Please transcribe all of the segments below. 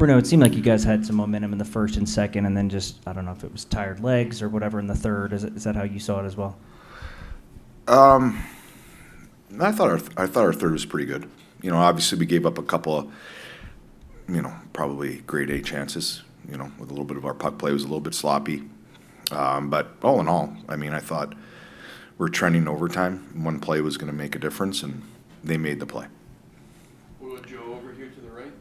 Bruno, it seemed like you guys had some momentum in the first and second, and then just, I don't know if it was tired legs or whatever in the third. Is that how you saw it as well? I thought our third was pretty good. Obviously we gave up a couple of, probably grade A chances. With a little bit of our puck play was a little bit sloppy. But all in all, I thought we're trending overtime. One play was going to make a difference, and they made the play. We'll go Joe over here to the right.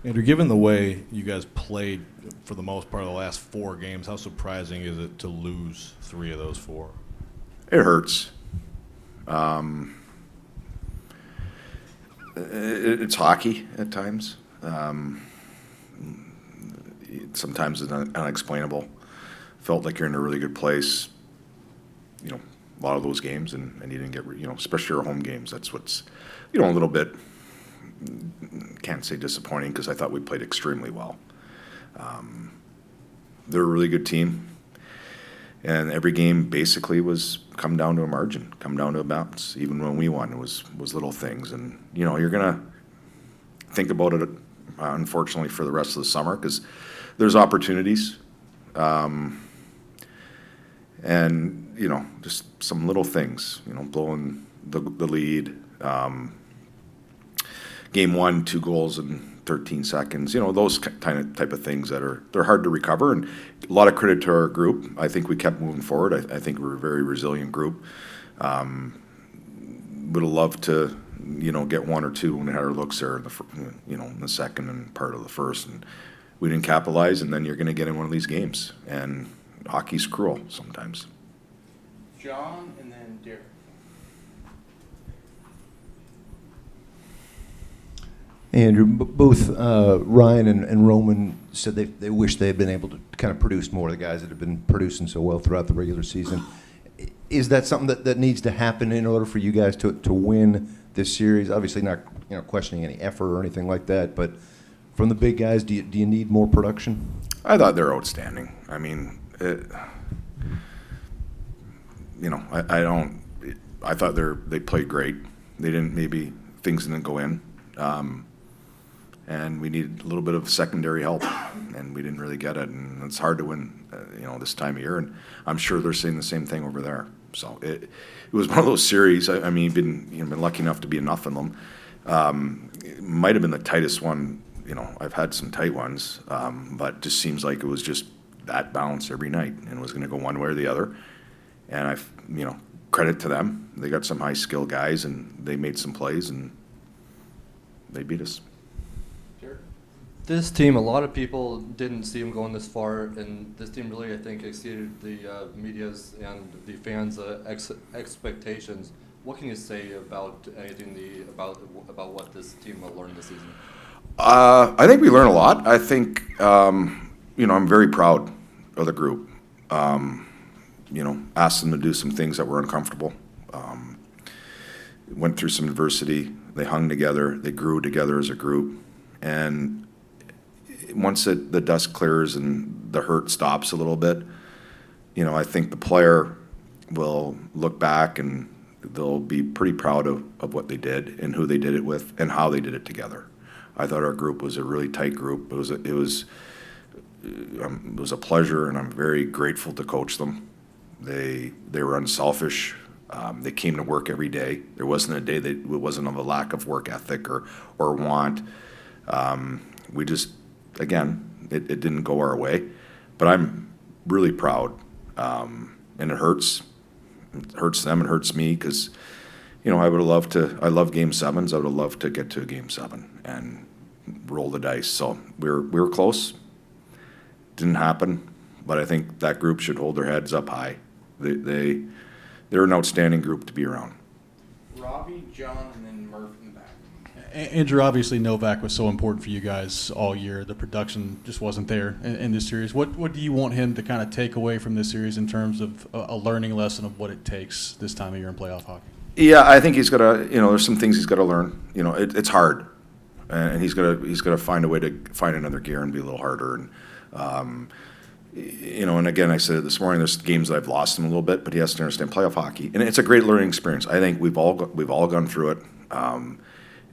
Andrew, given the way you guys played for the most part of the last 4 games, how surprising is it to lose 3 of those 4? It hurts. It's hockey at times. Sometimes it's unexplainable. Felt like you're in a really good place, a lot of those games, and you didn't get, especially our home games. That's what's, a little bit, can't say disappointing, because I thought we played extremely well. They're a really good team, and every game basically was come down to a margin, come down to a bounce. Even when we won, it was little things, and you're gonna think about it, unfortunately, for the rest of the summer, because there's opportunities, and just some little things, blowing the lead. Game 1, 2 goals in 13 seconds, those type of things they're hard to recover, and a lot of credit to our group. I think we kept moving forward. I think we're a very resilient group. Would have loved to, get 1 or 2 when we had our looks there in the second and part of the first, and we didn't capitalize, and then you're going to get in one of these games, and hockey's cruel sometimes. John and then Derek. Andrew, both Ryan and Roman said they wish they had been able to kind of produce more of the guys that have been producing so well throughout the regular season. Is that something that needs to happen in order for you guys to win this series? Obviously not questioning any effort or anything like that, but from the big guys, do you need more production? I thought they're outstanding. I thought they played great. Things didn't go in. And we needed a little bit of secondary help, and we didn't really get it. And it's hard to win, this time of year. And I'm sure they're saying the same thing over there. So it was one of those series. You've been lucky enough to be in enough of them. It might have been the tightest one. I've had some tight ones, but it just seems like it was just that balance every night, and it was going to go one way or the other. And credit to them. They got some high skill guys, and they made some plays, and they beat us. This team, a lot of people didn't see them going this far, and this team really, I think, exceeded the media's and the fans' expectations. What can you say about about what this team will learn this season? I think we learned a lot. I think I'm very proud of the group. Asked them to do some things that were uncomfortable. Went through some adversity. They hung together. They grew together as a group, and once the dust clears and the hurt stops a little bit, I think the player will look back and they'll be pretty proud of what they did and who they did it with and how they did it together. I thought our group was a really tight group. It was a pleasure, and I'm very grateful to coach them. They were unselfish. They came to work every day. There wasn't a day that it wasn't of a lack of work ethic or want. We just, again, it didn't go our way, but I'm really proud, and it hurts. It hurts them. It hurts me because, I would have loved to. I love Game 7s. I would have loved to get to a Game 7 and roll the dice. So we were close. Didn't happen, but I think that group should hold their heads up high. They're an outstanding group to be around. Robbie, John, and then Murph in the back. Andrew, obviously Novak was so important for you guys all year. The production just wasn't there in this series. What do you want him to kind of take away from this series in terms of a learning lesson of what it takes this time of year in playoff hockey? Yeah, I think he's got to, there's some things he's got to learn. It's hard, and he's got to find a way to find another gear and be a little harder. And and again, I said it this morning. There's games that I've lost him a little bit, but he has to understand playoff hockey, and it's a great learning experience. I think we've all gone through it.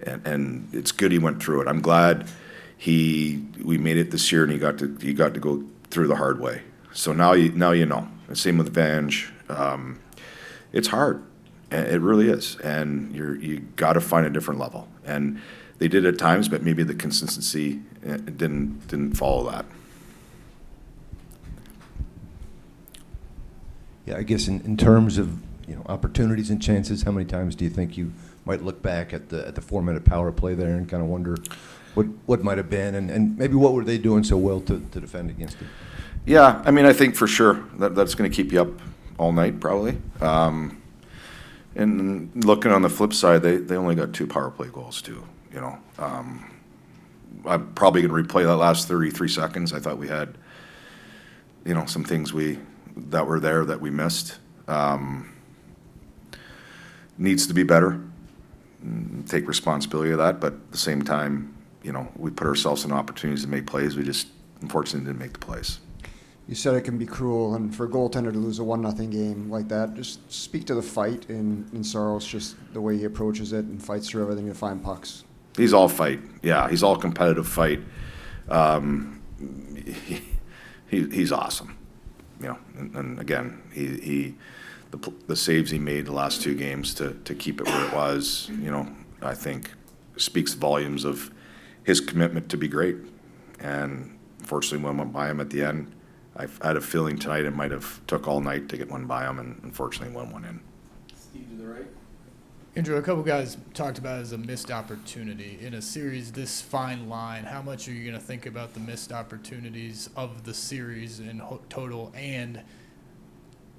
and it's good he went through it. I'm glad we made it this year, and he got to go through the hard way. So now you know. Same with Vange. It's hard. It really is, and you got to find a different level. And they did at times, but maybe the consistency didn't follow that. Yeah, I guess in terms of opportunities and chances, how many times do you think you might look back at the 4-minute power play there and kind of wonder what might have been, and maybe what were they doing so well to defend against it? Yeah, I mean, I think for sure that's going to keep you up all night probably. And looking on the flip side, they only got 2 power play goals too. I'm probably going to replay that last 33 seconds. I thought we had, some things that were there that we missed. Needs to be better. Take responsibility of that, but at the same time, we put ourselves in opportunities to make plays. We just unfortunately didn't make the plays. You said it can be cruel, and for a goaltender to lose a 1-0 game like that, just speak to the fight in Saros, just the way he approaches it and fights through everything to find pucks. He's all fight. Yeah, he's all competitive fight. He's awesome. And again, the saves he made the last 2 games to keep it where it was, I think speaks volumes of his commitment to be great. And unfortunately, when went by him at the end, I had a feeling tonight it might have took all night to get one by him, and unfortunately won one in. Steve to the right. Andrew, a couple guys talked about it as a missed opportunity. In a series this fine line, how much are you going to think about the missed opportunities of the series in total? And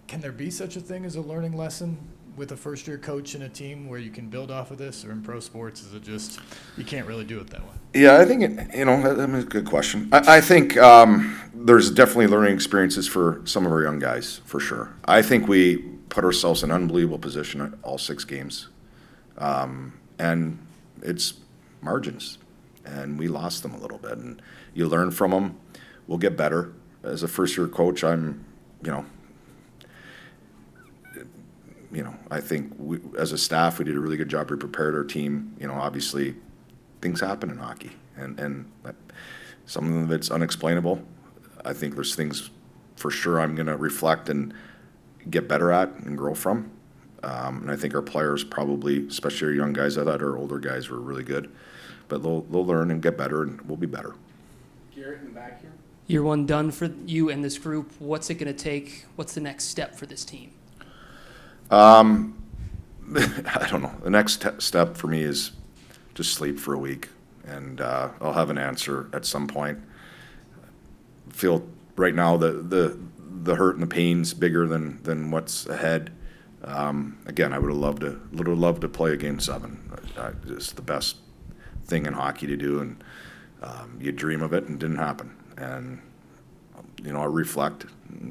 can there be such a thing as a learning lesson with a first-year coach and a team where you can build off of this? Or in pro sports, is it just you can't really do it that way? Yeah, I think that's a good question. I think there's definitely learning experiences for some of our young guys, for sure. I think we put ourselves in an unbelievable position at all 6 games. And it's margins, and we lost them a little bit, and you learn from them. We'll get better. As a first-year coach, I think as a staff, we did a really good job. We prepared our team. Obviously, things happen in hockey, and some of it's unexplainable. I think there's things for sure I'm going to reflect and get better at and grow from. And I think our players probably, especially our young guys, I thought our older guys were really good. But they'll learn and get better, and we'll be better. Garrett in the back here. Year 1 done for you and this group. What's it going to take? What's the next step for this team? I don't know. The next step for me is just sleep for a week, and I'll have an answer at some point. Feel right now the hurt and the pain's bigger than what's ahead. Again, I would have loved to play a Game 7. It's the best thing in hockey to do, and you dream of it, and it didn't happen. And I'll reflect.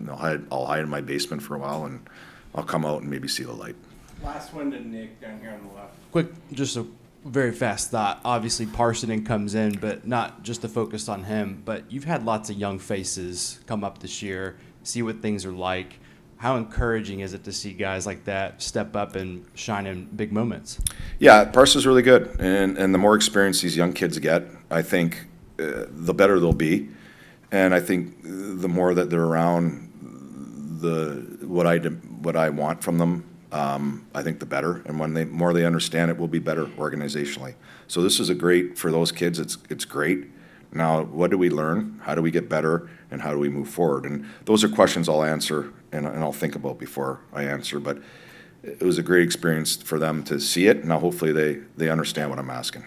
I'll hide in my basement for a while, and I'll come out and maybe see the light. Last one to Nick down here on the left. Quick, just a very fast thought. Obviously, Parsonen comes in, but not just to focus on him. But you've had lots of young faces come up this year, see what things are like. How encouraging is it to see guys like that step up and shine in big moments? Yeah, Parsons really good, and the more experience these young kids get, I think the better they'll be. And I think the more that they're around what I want from them, I think the better. And when the more they understand it, we'll be better organizationally. So this is for those kids. It's great. Now, what do we learn? How do we get better? And how do we move forward? And those are questions I'll answer and I'll think about before I answer. But it was a great experience for them to see it. Now, hopefully, they understand what I'm asking.